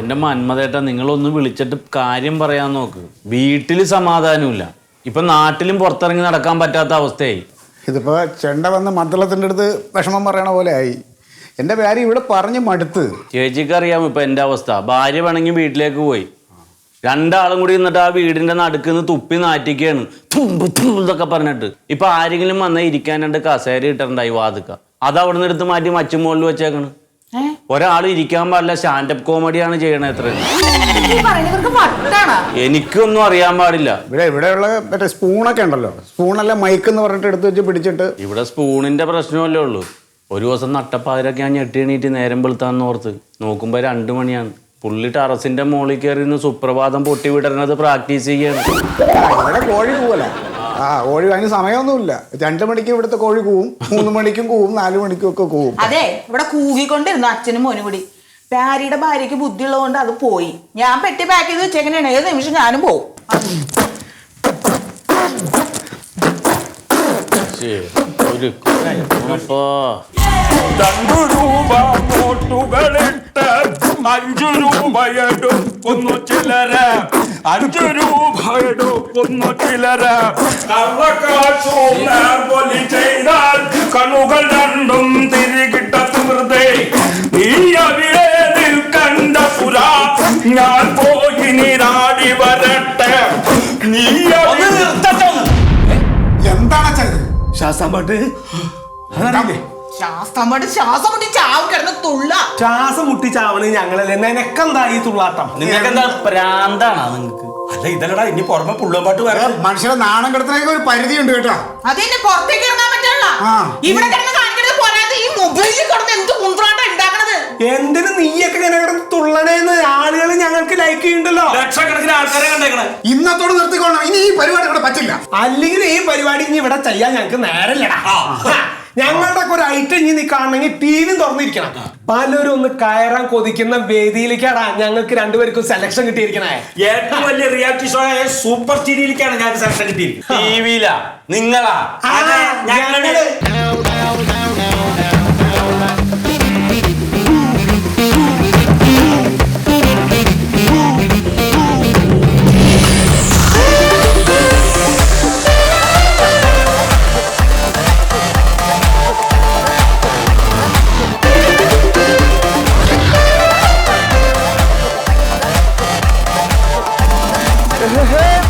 എന്റെ മന്മതേട്ടാ, നിങ്ങളൊന്ന് വിളിച്ചിട്ട് കാര്യം പറയാൻ നോക്ക്. വീട്ടില് സമാധാനമില്ല. ഇപ്പൊ നാട്ടിലും പുറത്തിറങ്ങി നടക്കാൻ പറ്റാത്ത അവസ്ഥയായി. ഇതിപ്പോ ചെണ്ട വന്ന് മദ്ദളത്തിൻ്റെ അടുത്ത് വിഷമം പറയണ പോലെ ആയി. എൻ്റെ ഭാര്യ ഇവിടെ പറഞ്ഞ് മടുത്ത്. ചേച്ചിക്ക് അറിയാം ഇപ്പൊ എന്റെ അവസ്ഥ. ഭാര്യ വേണമെങ്കിൽ വീട്ടിലേക്ക് പോയി, രണ്ടാളും കൂടി നിന്നിട്ട് ആ വീടിന്റെ നടുക്കുന്ന് തുപ്പി നാറ്റിക്കാണ് ഇതൊക്കെ പറഞ്ഞിട്ട്. ഇപ്പൊ ആരെങ്കിലും വന്നാൽ ഇരിക്കാൻ രണ്ട് കസേര ഇട്ടിട്ടുണ്ടായി വാതുക്ക. അത് അവിടെ നിന്ന് എടുത്ത് മാറ്റി മച്ചുമോളിൽ വെച്ചേക്കണ്. ഒരാൾ ഇരിക്കാൻ പാടില്ല, സ്റ്റാൻഡപ്പ് കോമഡിയാണ് ചെയ്യണത്. എത്ര എനിക്കൊന്നും അറിയാൻ പാടില്ല. ഇവിടെയുള്ള മറ്റേ സ്പൂണൊക്കെ ഉണ്ടല്ലോ, സ്പൂണല്ല മൈക്ക് എന്ന് പറഞ്ഞിട്ട് എടുത്ത് വെച്ച് പിടിച്ചിട്ട്. ഇവിടെ സ്പൂണിന്റെ പ്രശ്നമല്ലേ ഉള്ളൂ. ഒരു ദിവസം നട്ടപ്പാതിരൊക്കെ ഞാൻ ഞെട്ടി എണീറ്റ് നേരം വെളുത്താന്ന് ഓർത്ത് നോക്കുമ്പോ 2 മണിയാണ്. പുള്ളി ടെറസിന്റെ മുകളിൽ കയറി നിന്ന് സുപ്രഭാതം പൊട്ടി വിടരുന്നത് പ്രാക്ടീസ് ചെയ്യാണ്. ഇവിടെ കോഴി കൂവല. കോഴി അതിന് സമയമൊന്നുമില്ല. 2 മണിക്ക് ഇവിടുത്തെ കോഴി കൂവും, 3 മണിക്കും കൂവും, 4 മണിക്കും ഒക്കെ കൂവും. അതെ, ഇവിടെ കൂകിക്കൊണ്ടിരുന്നു അച്ഛനും മോനും കൂടി. ഭാര്യയുടെ ഭാര്യക്ക് ബുദ്ധി ഉള്ളതുകൊണ്ട് അത് പോയി. ഞാൻ പെട്ടി പാക്ക് ചെയ്ത് വെച്ചെങ്ങനെയാണ്, ഏത് നിമിഷം ഞാനും പോവും. അപ്പോ 2 രൂപ നോട്ടുകളിട്ട് 5 രൂപയെടുക്കുന്നു ചിലര, 5 രൂപയെടുക്കുന്നു ചിലര. കള്ളക്കാശൊലി ചെയ്താൽ കണ്ണുകൾ രണ്ടും തിരികിട്ട സുഹൃത്തേ, നീ അവിടെ നിൽക്കണ്ട സുര, ഞാൻ പോയി നീരാടി വരട്ടെ. നീ എന്താണ് ശ്വാസം പാട്ട്? ശ്വാസം മുട്ടി ചാവും കിടന്ന് തുള്ള. ശ്വാസം മുട്ടി ചാവണ് ഞങ്ങളല്ലേ? നിനക്കെന്താ ഈ തുള്ളാട്ടം? നിങ്ങൾക്കെന്താ പ്രാന്താണോ നിങ്ങൾക്ക്? അല്ല ഇതല്ലടാ, ഇനി പുറമെ പുള്ളുമ്പാട്ട് വരാം. മനുഷ്യരെ നാണം കിടത്തിനൊക്കെ ഒരു പരിധി ഉണ്ട് കേട്ടോ. അതെന്നെ പുറത്തേക്ക് ഇറങ്ങാൻ പറ്റില്ല. ഇവിടെ കിടന്ന് കാണിക്കുന്നത് പോരാതെ ഈ മൊബൈലിൽ കിടന്ന് എന്ത് കുന്ത്രാട്ടം ഉണ്ടാക്കണത്. എന്തിനു നീയൊക്കെ ഇങ്ങനെ കിടന്ന് തുള്ളണേന്ന് ആളുകൾ ഞങ്ങൾക്ക് ലൈക്ക് ചെയ്യുന്നുണ്ടല്ലോ. ലക്ഷക്കണക്കിന് ആൾക്കാരെ കണ്ടേക്കണേ. ഇന്നത്തോട് നിർത്തിക്കൊള്ളണം. ഇനി ഈ പരിപാടി ഇവിടെ പറ്റില്ല. അല്ലെങ്കിൽ ഈ പരിപാടി ഇനി ഇവിടെ ചെയ്യാൻ ഞങ്ങൾക്ക് നേരല്ലടാ. ഞങ്ങളുടെ ഒരു ഐറ്റം ഇനി നീ കാണണമെങ്കിൽ ടി.വി തുറന്നിരിക്കണം. പലരും ഒന്ന് കയറാൻ കൊതിക്കുന്ന വേദിയിലേക്കാടാ ഞങ്ങൾക്ക് 2 പേർക്കും സെലക്ഷൻ കിട്ടിയിരിക്കണേ. ഏറ്റവും വലിയ റിയാലിറ്റി ഷോ ആയ സൂപ്പർ സീരിയലിലേക്കാണ് ഞങ്ങൾക്ക് സെലക്ഷൻ കിട്ടിയിരിക്കുന്നത്. ടിവിയിലാ? നിങ്ങളാ? ഞങ്ങള്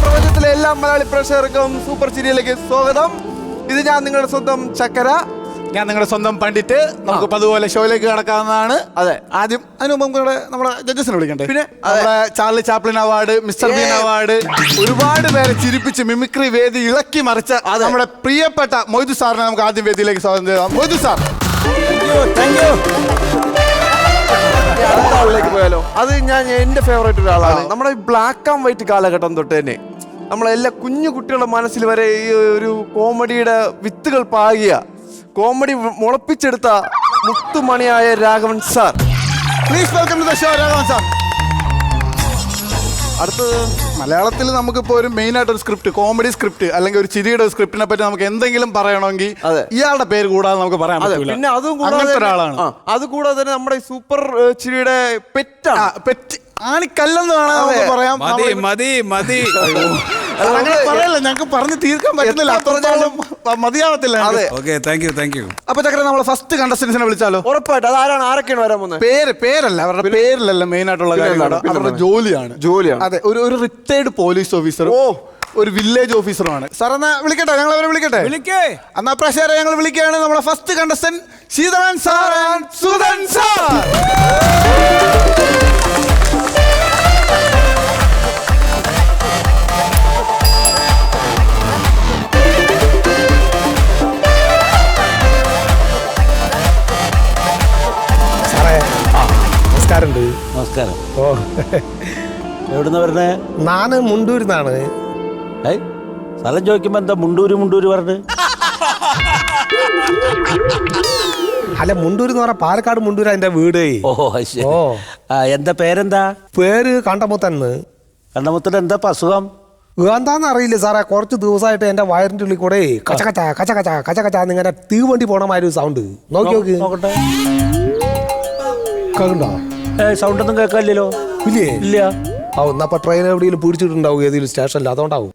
പ്രപഞ്ചത്തിലെ എല്ലാ മലയാളി പ്രേക്ഷകർക്കും സൂപ്പർ സീരിയലിലേക്ക് സ്വാഗതം. ഇത് ഞാൻ നിങ്ങളുടെ സ്വന്തം ചക്കര, ഞാൻ നിങ്ങളുടെ സ്വന്തം പണ്ഡിറ്റ്. നമുക്ക് അതുപോലെ ഷോയിലേക്ക് കടക്കാവുന്നതാണ്. അതെ, ആദ്യം അതിന് മുമ്പ് നമ്മുടെ ജഡ്ജസിനെ വിളിക്കണ്ടേ? പിന്നെ നമ്മുടെ Charlie Chaplin award, mister Bean award, ഒരുപാട് പേരെ ചിരിപ്പിച്ച് മിമിക്രി വേദി ഇളക്കി മറിച്ച നമ്മുടെ പ്രിയപ്പെട്ട മൊയ്തു സാറിനെ നമുക്ക് ആദ്യം വേദിയിലേക്ക് സ്വാഗതം ചെയ്യാം. മൊയ്തു സാർ, അടുത്ത ആളിലേക്ക് പോയാലോ? അത് എന്റെ ഫേവറേറ്റ് ഒരാളാണ്. നമ്മുടെ ഈ ബ്ലാക്ക് ആൻഡ് വൈറ്റ് കാലഘട്ടം തൊട്ട് തന്നെ നമ്മളെല്ലാ കുഞ്ഞു കുട്ടികളുടെ മനസ്സിൽ വരെ ഈ ഒരു കോമഡിയുടെ വിത്തുകൾ പാകിയ, കോമഡി മുളപ്പിച്ചെടുത്ത മുത്തുമണിയായ Raghavan sir. Please welcome to the show Raghavan sir. അടുത്തത് മലയാളത്തിൽ നമുക്കിപ്പോൾ ഒരു മെയിൻ ആയിട്ട് ഒരു സ്ക്രിപ്റ്റ്, കോമഡി സ്ക്രിപ്റ്റ് അല്ലെങ്കിൽ ഒരു ചിരിയുടെ സ്ക്രിപ്റ്റിനെ പറ്റി നമുക്ക് എന്തെങ്കിലും പറയണമെങ്കിൽ ഇയാളുടെ പേര് കൂടാതെ നമുക്ക് പറയാൻ പറ്റില്ല. പിന്നെ അതും കൂടാതെ ഒരാളാണ്. അതുകൂടാതെ തന്നെ നമ്മുടെ സൂപ്പർ ചിരിയുടെ പെറ്റാണ്. പെറ്റ് ആണിക്കല്ലെന്ന് വേണം പറയാം. പറയല്ല, ഞങ്ങൾക്ക് പറഞ്ഞു തീർക്കാൻ പറ്റുന്നില്ല, അത്രത്തോളം മതിയാവത്തില്ല. അപ്പൊ ചക്ര നമ്മളെ ഫസ്റ്റ് കണ്ടസ്റ്റൻസിനെ വിളിച്ചാലോ? ഉറപ്പായിട്ട്. അതാരാണ്? ആരൊക്കെയാണ് വരാൻ പോകുന്നത്? പേരല്ല, അവരുടെ പേരിലല്ല മെയിൻ ആയിട്ടുള്ള കാര്യമാണ്, അവരുടെ ജോലിയാണ്. അതെ, ഒരു റിട്ടയർഡ് പോലീസ് ഓഫീസറും ഒരു വില്ലേജ് ഓഫീസറുമാണ്. സാർ എന്നാ വിളിക്കട്ടെ, ഞങ്ങൾ അവരെ വിളിക്കട്ടെ. എന്നാ പ്രേക്ഷകരെ ഞങ്ങൾ വിളിക്കുകയാണ് നമ്മളെ first contestant Sheethalan sir and Sudhan sir. നമസ്കാരം. ഓ, എവിടുന്ന വരുന്നേ? നാന് മുണ്ടൂരിന്നാണ്. സ്ഥലം ചോദിക്കുമ്പോ എന്താ മുണ്ടൂര് പറഞ്ഞ്? അല്ല മുണ്ടൂർ എന്ന് പറഞ്ഞാൽ പാലക്കാട് മുണ്ടൂർ അതിന്റെ വീട്. ഓ ശരി. ഓ എന്താ പേരെന്താ? പേര് കണ്ടമുത്തന്ന്. കണ്ടമുത്തിന് എന്താ അസുഖം? എന്താന്ന് അറിയില്ല സാറേ, കുറച്ച് ദിവസമായിട്ട് എന്റെ വയറിന്റെ ഉള്ളിൽ കൂടെ കച്ച കച്ച കച്ച കച്ച കച്ച കച്ച എന്നിങ്ങനെ തീവണ്ടി പോണ മാതിരി ഒരു സൗണ്ട്. നോക്കി നോക്ക്. നോക്കട്ടെ. കേൾക്കണ്ടോ? സൗണ്ട് ഒന്നും കേൾക്കാനില്ലല്ലോ. ഇല്ലേ? ഇല്ല. ആ ഒന്നപ്പോ ട്രെയിൻ എവിടെയെങ്കിലും പിടിച്ചിട്ടുണ്ടാവും ഏതെങ്കിലും സ്റ്റേഷനിൽ, അതുകൊണ്ടാവും.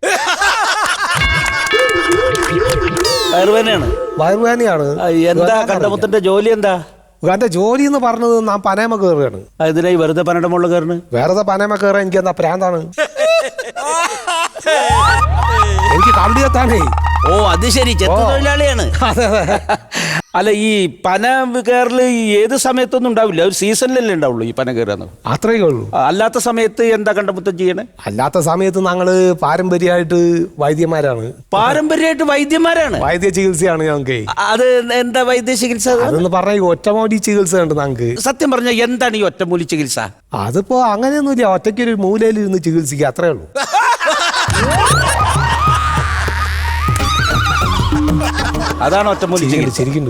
വയറുവേദനയാണ്. വയറുവേദനയാണ്. എന്താ കണ്ടമുത്തിന്റെ ജോലി എന്താ? എന്റെ ജോലി എന്ന് പറഞ്ഞത് നാം പനയമ കയറുകയാണ്. ഇതിനായി വെറുതെ പനയുടെ മുകളിൽ കയറുന്നു? വേറെ പനയമ കയറാൻ എനിക്ക് എന്താ പ്രാന്താണ്. എനിക്ക് കമ്പി എത്താനേ. ഓ അത് ശരി, ചെത്തു തൊഴിലാളിയാണ്. അല്ല ഈ പന കയറല് ഏത് സമയത്തൊന്നും ഉണ്ടാവില്ല, ഒരു സീസണിലല്ലേ ഉണ്ടാവുള്ളൂ ഈ പന കയറുന്നത്? അത്രയേ ഉള്ളൂ. അല്ലാത്ത സമയത്ത് എന്താ കണ്ടമുത്തം ചെയ്യണേ? അല്ലാത്ത സമയത്ത് ഞങ്ങള് പാരമ്പര്യമായിട്ട് വൈദ്യന്മാരാണ്. പാരമ്പര്യമായിട്ട് വൈദ്യന്മാരാണ്? വൈദ്യ ചികിത്സയാണ് ഞങ്ങൾക്ക്. അത് എന്താ വൈദ്യ ചികിത്സ? അതെന്ന് പറഞ്ഞ ഒറ്റമൂലി ചികിത്സ ഉണ്ട് ഞങ്ങൾക്ക്. സത്യം പറഞ്ഞ എന്താണ് ഈ ഒറ്റമൂലി ചികിത്സ? അതിപ്പോ അങ്ങനെയൊന്നുമില്ല, ഒറ്റയ്ക്ക് ഒരു മൂലയിൽ ഇരുന്ന് ചികിത്സിക്കുക, അത്രേ ഉള്ളൂ. അതാണ് ഒറ്റമൂലി ചികിത്സ. ശരിക്കും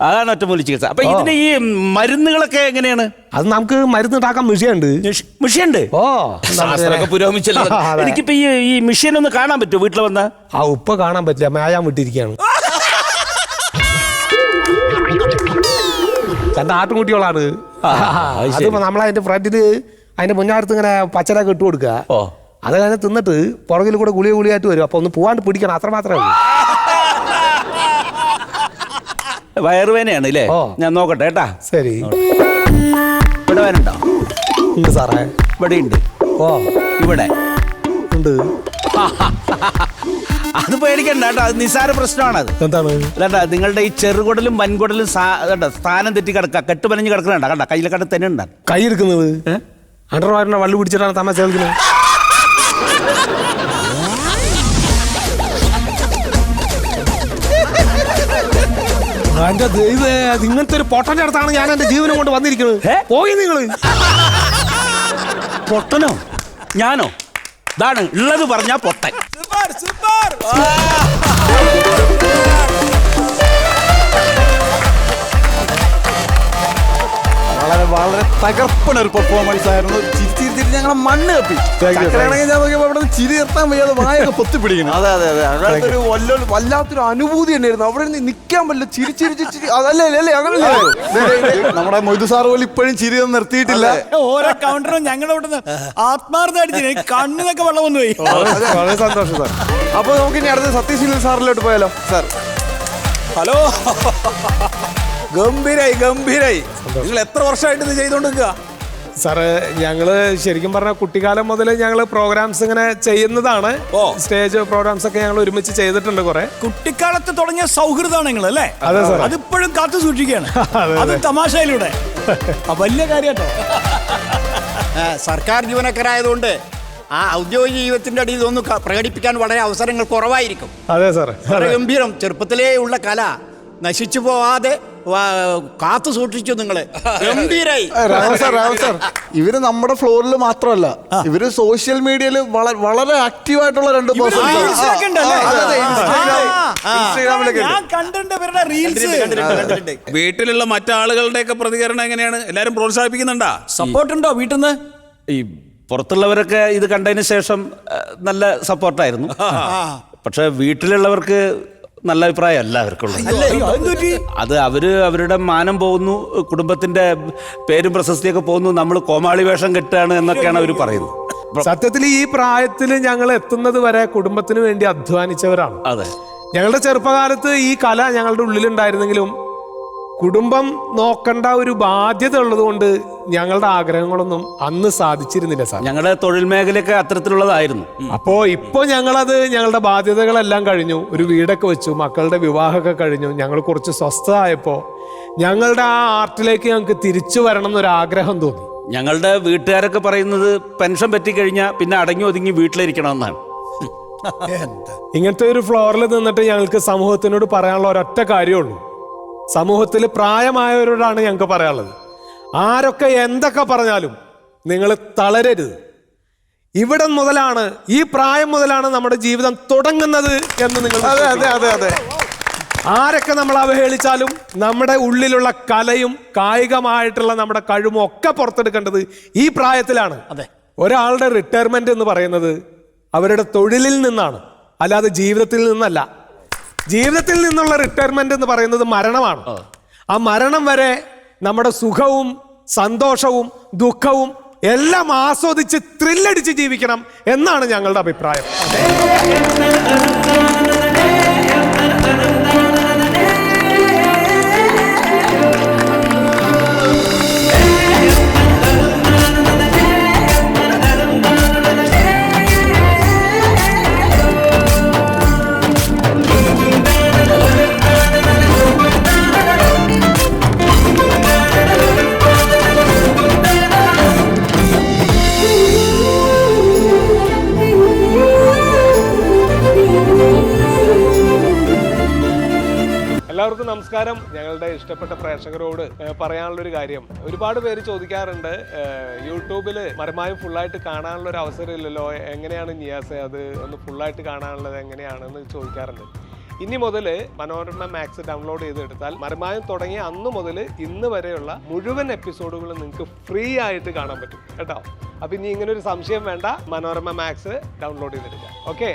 അതാണ് ഒറ്റമൂലി ചികിത്സ. അപ്പൊ ഇതിന് ഈ മരുന്നുകളൊക്കെ എങ്ങനെയാണ്? അത് നമുക്ക് മരുന്ന് ഉണ്ടാക്കാൻ മിഷ്യനുണ്ട്. മിഷ്യനുണ്ട്? ഓ ശാസ്ത്രമൊക്കെ പുരോഗമിച്ചല്ലോ. എനിക്കിപ്പോ ഈ മിഷ്യൻ ഒന്ന് കാണാൻ പറ്റുമോ വീട്ടിൽ വന്നാ? ആ ഉപ്പ കാണാൻ പറ്റില്ല, മേയാൻ വിട്ടിരിക്കുകയാണ്. എന്റെ ആട്ടുംകുട്ടികളാണ്. അതിപ്പോ നമ്മളതിന്റെ ഫ്രണ്ടില് അതിന്റെ മുന്നാടത്ത് ഇങ്ങനെ പച്ചരൊക്കെ ഇട്ട് കൊടുക്കുക. അത് കഴിഞ്ഞ് തിന്നിട്ട് പുറകിൽ കൂടെ ഗുളിയായിട്ട് വരും. അപ്പൊ ഒന്ന് പോവാണ്ട് പിടിക്കണം, അത്ര മാത്രമേ ഉള്ളൂ. വയറുവേദനയാണ് അല്ലേ? ഞാൻ നോക്കട്ടെ കേട്ടാ. ശരി. ഇവിടെ വേനുണ്ടോ? ഉണ്ട് സാറേ, ഇവിടെ ഉണ്ട്. ഓ ഇവിടെ ഉണ്ട്. അത് പേടിക്കണ്ട കേട്ടോ, അത് നിസ്സാര പ്രശ്നമാണത്. എന്താണ്? അല്ലാണ്ടാ നിങ്ങളുടെ ഈ ചെറുകുടലും വൻകുടലും സ്ഥാനം തെറ്റി കിടക്കുക, കെട്ടുപനഞ്ഞ് കിടക്കണണ്ട കണ്ട, കയ്യിലെ കണ്ട തന്നെ ഉണ്ടാ. കൈ എടുക്കുന്നത് അണ്ടർവാറിനെ വള്ളി പിടിച്ചിട്ടാണ് തമാശ കളിക്കുന്നത്. എന്റെ ദൈവേ, ഇങ്ങനത്തെ ഒരു പൊട്ടന്റെ അടുത്താണ് ഞാൻ എന്റെ ജീവനം കൊണ്ട് വന്നിരിക്കുന്നത്. പോയി നിങ്ങള്. പൊട്ടനോ? ഞാനോ? ഇതാണ് ഉള്ളത് പറഞ്ഞാ പൊട്ടൻ. വളരെ വളരെ തകർപ്പണ ഒരു പെർഫോമൻസ് ആയിരുന്നു. ചിരിച്ചിരിച്ചിട്ട് ഞങ്ങളെ മണ്ണ് കപ്പി. ചക്കരയാണെങ്കിൽ ഞാൻ നോക്കിയപ്പോൾ അവിടെ ചിരി നിർത്താൻ വയ്യാതെ വായൊക്കെ പൊത്തിപ്പിടിക്കുന്നു. അതെ അതെ അതെ, അങ്ങനത്തെ ഒരു വല്ലാത്തൊരു അനുഭൂതി തന്നെയായിരുന്നു. അവിടെ നിന്ന് നിൽക്കാൻ പറ്റില്ല, ചിരിച്ചിരിച്ചിരി. അതല്ലേ അല്ലേ അങ്ങനല്ലേ? നമ്മുടെ മൊയ്തു സാറ് പോലും ഇപ്പോഴും ചിരി ഒന്നും നിർത്തിയിട്ടില്ല. ഓരോ കൗണ്ടറും ഞങ്ങളുടെ ഇവിടെ ആത്മാർത്ഥമായിട്ട് കണ്ണിനൊക്കെ വെള്ളം വന്നു പോയി. വളരെ സന്തോഷം സാർ. അപ്പൊ നമുക്ക് ഇനി അടുത്ത സത്യശീലൻ സാറിലോട്ട് പോയാലോ സാർ? ഹലോ, ഗംഭീരായി ഗംഭീരായി. നിങ്ങൾ എത്ര വർഷമായിട്ട് ഇത് ചെയ്തോണ്ടിരിക്കുക? സാറ് ഞങ്ങള് ശരിക്കും പറഞ്ഞ കുട്ടിക്കാലം മുതൽ ഞങ്ങള് പ്രോഗ്രാംസ് ഇങ്ങനെ ചെയ്യുന്നതാണ്. സ്റ്റേജ് പ്രോഗ്രാംസ് ഒക്കെ ഞങ്ങൾ ഒരുമിച്ച് ചെയ്തിട്ടുണ്ട് കുറെ. കുട്ടിക്കാലത്ത് തുടങ്ങിയ സൗഹൃദമാണ് നിങ്ങൾ അല്ലേ? അതെ സാർ. അതിപ്പോഴും കാത്തു സൂക്ഷിക്കുകയാണ്. അത് തമാശയിലൂടെ വലിയ കാര്യട്ടോ. സർക്കാർ ജീവനക്കാരായതുകൊണ്ട് ആ ഔദ്യോഗിക ജീവിതത്തിന്റെ അടിയിൽ ഒന്ന് പ്രകടിപ്പിക്കാൻ വളരെ അവസരങ്ങൾ കുറവായിരിക്കും. അതെ സാറേ. വളരെ ഗംഭീരം. ചെറുപ്പത്തിലേ ഉള്ള കല നശിച്ചു പോവാതെ കാത്തു സൂക്ഷിച്ചു നിങ്ങള്. ഗംഭീരായി. രാഘവൻ സാർ, ഇവര് നമ്മുടെ ഫ്ലോറിൽ മാത്രമല്ല, ഇവര് സോഷ്യൽ മീഡിയയിൽ വളരെ ആക്റ്റീവ് ആയിട്ടുള്ള 2 പേഴ്സൺസ്. വീട്ടിലുള്ള മറ്റാളുകളുടെ ഒക്കെ പ്രതികരണം എങ്ങനെയാണ്? എല്ലാരും പ്രോത്സാഹിപ്പിക്കുന്നുണ്ടാ? സപ്പോർട്ട് ഉണ്ടോ വീട്ടിൽ നിന്ന്? ഈ പുറത്തുള്ളവരൊക്കെ ഇത് കണ്ടതിന് ശേഷം നല്ല സപ്പോർട്ടായിരുന്നു. പക്ഷെ വീട്ടിലുള്ളവർക്ക് നല്ല അഭിപ്രായം അല്ല അവർക്കുള്ളത്. അത് അവരുടെ മാനം പോകുന്നു, കുടുംബത്തിന്റെ പേരും പ്രശസ്തിയൊക്കെ പോകുന്നു, നമ്മൾ കോമാളി വേഷം കെട്ടുകയാണ് എന്നൊക്കെയാണ് അവർ പറയുന്നത്. സത്യത്തിൽ ഈ പ്രായത്തിൽ ഞങ്ങൾ എത്തുന്നത് വരെ കുടുംബത്തിന് വേണ്ടി അധ്വാനിച്ചവരാണ്. അതെ. ഞങ്ങളുടെ ചെറുപ്പകാലത്ത് ഈ കല ഞങ്ങളുടെ ഉള്ളിലുണ്ടായിരുന്നെങ്കിലും കുടുംബം നോക്കേണ്ട ഒരു ബാധ്യത ഉള്ളത് കൊണ്ട് ഞങ്ങളുടെ ആഗ്രഹങ്ങളൊന്നും അന്ന് സാധിച്ചിരുന്നില്ല സാർ. ഞങ്ങളുടെ തൊഴിൽ മേഖലയൊക്കെ അത്തരത്തിലുള്ളതായിരുന്നു. ഇപ്പോ ഞങ്ങളുടെ ബാധ്യതകളെല്ലാം കഴിഞ്ഞു, ഒരു വീടൊക്കെ വെച്ചു, മക്കളുടെ വിവാഹമൊക്കെ കഴിഞ്ഞു, ഞങ്ങൾ കുറച്ച് സ്വസ്ഥമായപ്പോ ഞങ്ങളുടെ ആ ആർട്ടിലേക്ക് ഞങ്ങൾക്ക് തിരിച്ചു വരണം എന്നൊരു ആഗ്രഹം തോന്നി. ഞങ്ങളുടെ വീട്ടുകാരൊക്കെ പറയുന്നത് പെൻഷൻ പറ്റിക്കഴിഞ്ഞാൽ പിന്നെ അടങ്ങി ഒതുങ്ങി വീട്ടിലിരിക്കണമെന്നാണ്. ഇങ്ങനത്തെ ഒരു ഫ്ലോറിൽ നിന്നിട്ട് ഞങ്ങൾക്ക് സമൂഹത്തിനോട് പറയാനുള്ള ഒരൊറ്റ കാര്യമുള്ളൂ. സമൂഹത്തിൽ പ്രായമായവരോടാണ് ഞങ്ങൾക്ക് പറയാനുള്ളത്, ആരൊക്കെ എന്തൊക്കെ പറഞ്ഞാലും നിങ്ങൾ തളരരുത്. ഇവിടെ മുതലാണ്, ഈ പ്രായം മുതലാണ് നമ്മുടെ ജീവിതം തുടങ്ങുന്നത് എന്ന് നിങ്ങൾ. അതെ അതെ അതെ അതെ. ആരൊക്കെ നമ്മൾ അവഹേളിച്ചാലും നമ്മുടെ ഉള്ളിലുള്ള കലയും കായികമായിട്ടുള്ള നമ്മുടെ കഴിവും ഒക്കെ പുറത്തെടുക്കേണ്ടത് ഈ പ്രായത്തിലാണ്. അതെ. ഒരാളുടെ റിട്ടയർമെന്റ് എന്ന് പറയുന്നത് അവരുടെ തൊഴിലിൽ നിന്നാണ്, അല്ലാതെ ജീവിതത്തിൽ നിന്നല്ല. ജീവിതത്തിൽ നിന്നുള്ള റിട്ടയർമെന്റ് എന്ന് പറയുന്നത് മരണമാണ്. ആ മരണം വരെ നമ്മുടെ സുഖവും സന്തോഷവും ദുഃഖവും എല്ലാം ആസ്വദിച്ച് ത്രില്ലടിച്ച് ജീവിക്കണം എന്നാണ് ഞങ്ങളുടെ അഭിപ്രായം. എല്ലാവർക്കും നമസ്കാരം. ഞങ്ങളുടെ ഇഷ്ടപ്പെട്ട പ്രേക്ഷകരോട് പറയാനുള്ളൊരു കാര്യം, ഒരുപാട് പേര് ചോദിക്കാറുണ്ട്, യൂട്യൂബിൽ മരമായും ഫുള്ളായിട്ട് കാണാനുള്ള ഒരു അവസരം ഇല്ലല്ലോ, എങ്ങനെയാണ് നിയാസെ അത് ഒന്ന് ഫുള്ളായിട്ട് കാണാനുള്ളത് എങ്ങനെയാണെന്ന് ചോദിക്കാറുണ്ട്. ഇനി മുതൽ മനോരമ മാക്സ് ഡൗൺലോഡ് ചെയ്തെടുത്താൽ മരമായം തുടങ്ങിയ അന്ന് മുതൽ ഇന്ന് വരെയുള്ള മുഴുവൻ എപ്പിസോഡുകളും നിങ്ങൾക്ക് ഫ്രീ ആയിട്ട് കാണാൻ പറ്റും കേട്ടോ. അപ്പൊ ഇനി ഇങ്ങനെ ഒരു സംശയം വേണ്ട, മനോരമ മാക്സ് ഡൗൺലോഡ് ചെയ്തെടുക്കാം. ഓക്കെ.